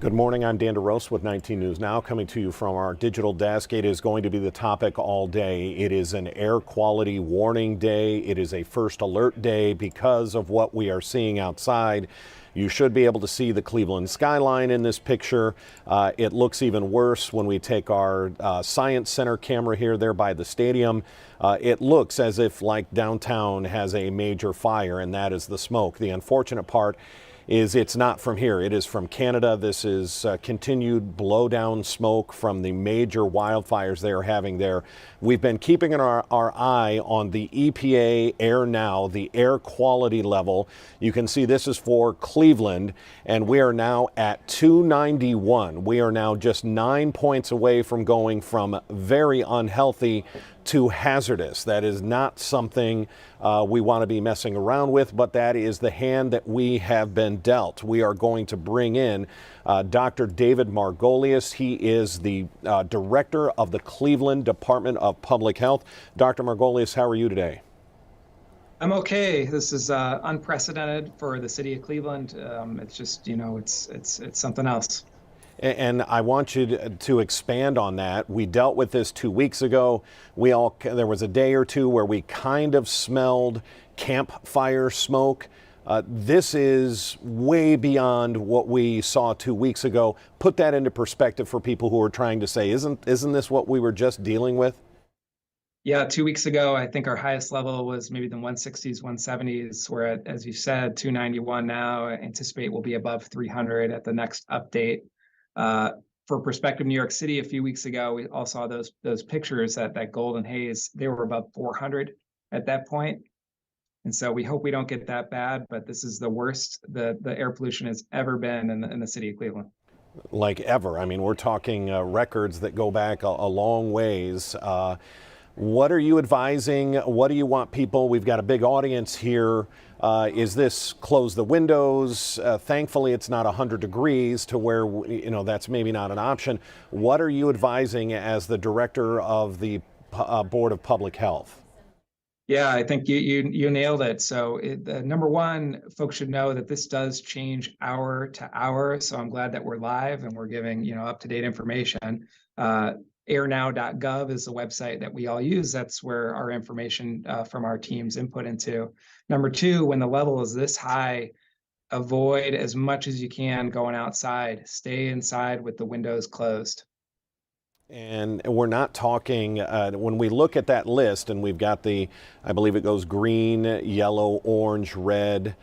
Good morning. I'm Dan DeRose with 19 News Now, coming to you from our digital desk. It is going to be the topic all day. It is an air quality warning day. It is a first alert day because of what we are seeing outside. You should be able to see the Cleveland skyline in this picture. It looks even worse when we take our Science Center camera here there by the stadium. It looks as if like downtown has a major fire, and that is the smoke. The unfortunate part is it's not from here. It is from Canada. This is continued blowdown smoke from the major wildfires they are having there. We've been keeping our eye on the EPA Air Now, the air quality level. You can see this is for Cleveland, and we are now at 291. We are now just 9 points away from going from very unhealthy to hazardous. That is not something we want to be messing around with, but that is the hand that we have been dealt. We are going to bring in Dr. David Margolius. He is the director of the Cleveland Department of Public Health. Dr. Margolius, how are you today? I'm okay. This is unprecedented for the city of Cleveland. It's just, it's something else. And I want you to expand on that. We dealt with this 2 weeks ago. There was a day or two where we kind of smelled campfire smoke. This is way beyond what we saw 2 weeks ago. Put that into perspective for people who are trying to say, isn't this what we were just dealing with? Yeah, 2 weeks ago, I think our highest level was maybe the 160s, 170s. We're at, as you said, 291 now. I anticipate we'll be above 300 at the next update. For perspective, New York City a few weeks ago, we all saw those pictures, that golden haze. They were above 400 at that point. And so we hope we don't get that bad, but this is the worst the air pollution has ever been in the city of Cleveland. Like ever. I mean, we're talking records that go back a long ways. What are you advising? What do you want people? We've got a big audience here. Is this close the windows? Thankfully, it's not 100 degrees to where, that's maybe not an option. What are you advising as the director of the Board of Public Health? Yeah, I think you nailed it. So number one, folks should know that this does change hour to hour. So I'm glad that we're live and we're giving up-to-date information. Airnow.gov is the website that we all use. That's where our information from our team's input into. Number two, when the level is this high, avoid as much as you can going outside. Stay inside with the windows closed. And we're not talking, when we look at that list, and we've got I believe it goes green, yellow, orange, red,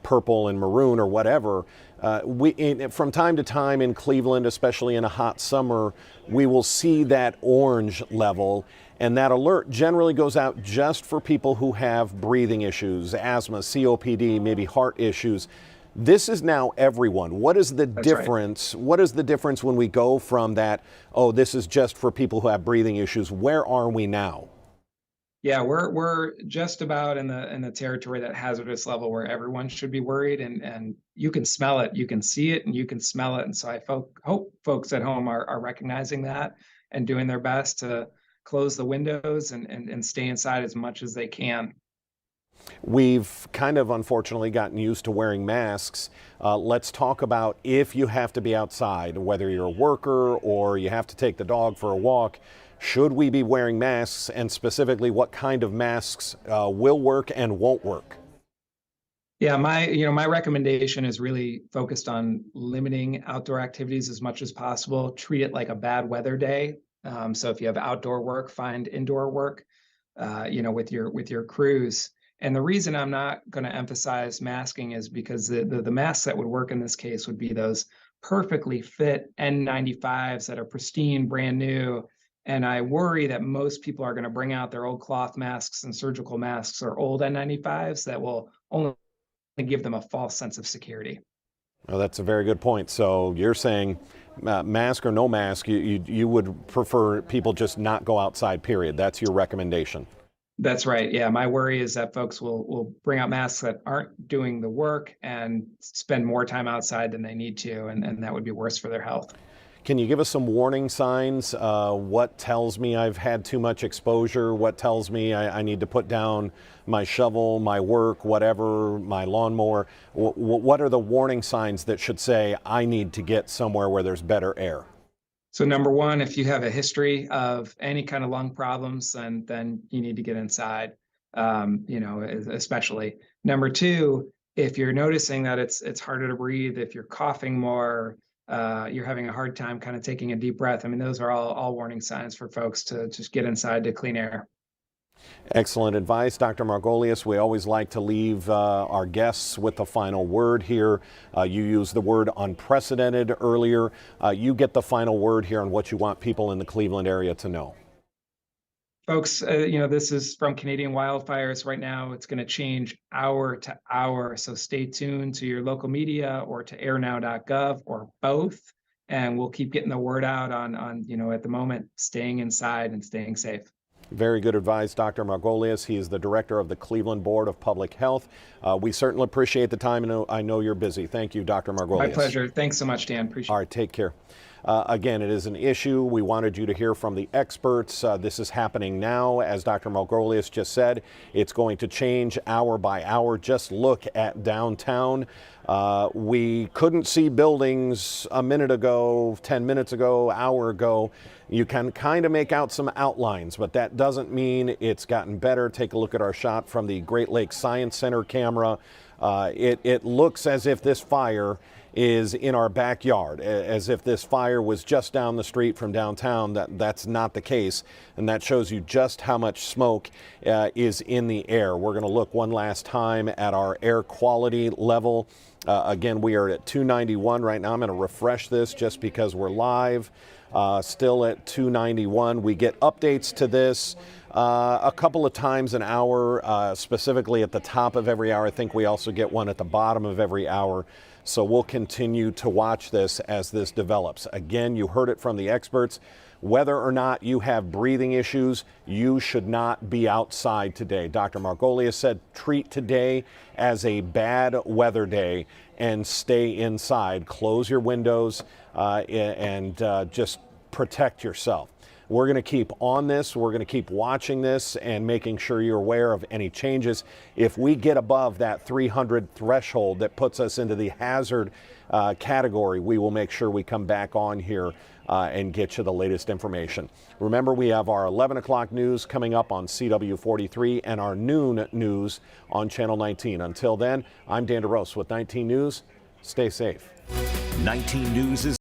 purple, and maroon, or whatever. From time to time in Cleveland, especially in a hot summer, we will see that orange level, and that alert generally goes out just for people who have breathing issues, asthma, COPD, maybe heart issues. This is now everyone. What is the difference? Right. What is the difference when we go from that, oh, this is just for people who have breathing issues? Where are we now? Yeah, we're just about in the territory, that hazardous level, where everyone should be worried, and you can smell it, you can see it, and you can smell it. And so I hope folks at home are recognizing that and doing their best to close the windows and stay inside as much as they can. We've kind of unfortunately gotten used to wearing masks. Let's talk about if you have to be outside, whether you're a worker or you have to take the dog for a walk. Should we be wearing masks, and specifically what kind of masks will work and won't work? Yeah, my recommendation is really focused on limiting outdoor activities as much as possible. Treat it like a bad weather day. So if you have outdoor work, find indoor work, with your crews. And the reason I'm not going to emphasize masking is because the masks that would work in this case would be those perfectly fit N95s that are pristine, brand new. And I worry that most people are going to bring out their old cloth masks and surgical masks or old N95s that will only give them a false sense of security. Well, that's a very good point. So you're saying mask or no mask, you would prefer people just not go outside, period. That's your recommendation. That's right. Yeah, my worry is that folks will bring out masks that aren't doing the work and spend more time outside than they need to, and that would be worse for their health. Can you give us some warning signs? What tells me I've had too much exposure? What tells me I need to put down my shovel, my work, whatever, my lawnmower? What are the warning signs that should say I need to get somewhere where there's better air? So number one, if you have a history of any kind of lung problems, then you need to get inside, especially. Number two, if you're noticing that it's harder to breathe, if you're coughing more, you're having a hard time kind of taking a deep breath. I mean, those are all warning signs for folks to just get inside to clean air. Excellent advice, Dr. Margolius. We always like to leave our guests with the final word here. You used the word unprecedented earlier. You get the final word here on what you want people in the Cleveland area to know. Folks, this is from Canadian Wildfires right now. It's going to change hour to hour. So stay tuned to your local media or to airnow.gov or both. And we'll keep getting the word out on at the moment, staying inside and staying safe. Very good advice, Dr. Margolius. He is the director of the Cleveland Board of Public Health. We certainly appreciate the time. I know you're busy. Thank you, Dr. Margolius. My pleasure. Thanks so much, Dan. Appreciate it. All right, take care. Again, it is an issue. We wanted you to hear from the experts. This is happening now. As Dr. Margolius just said, it's going to change hour by hour. Just look at downtown. We couldn't see buildings a minute ago, 10 minutes ago, hour ago. You can kind of make out some outlines, but that doesn't mean it's gotten better. Take a look at our shot from the Great Lakes Science Center camera. It looks as if this fire is in our backyard, as if this fire was just down the street from downtown. That's not the case, and that shows you just how much smoke is in the air. We're going to look one last time at our air quality level. Again, we are at 291 right now. I'm going to refresh this just because we're live. Still at 291. We get updates to this a couple of times an hour, specifically at the top of every hour. I think we also get one at the bottom of every hour. So we'll continue to watch this as this develops. Again, you heard it from the experts. Whether or not you have breathing issues, you should not be outside today. Dr. Margolius said treat today as a bad weather day and stay inside. Close your windows and just protect yourself. We're going to keep on this. We're going to keep watching this and making sure you're aware of any changes. If we get above that 300 threshold that puts us into the hazard category, we will make sure we come back on here and get you the latest information. Remember, we have our 11 o'clock news coming up on CW43 and our noon news on Channel 19. Until then, I'm Dan DeRose with 19 News. Stay safe. 19 News is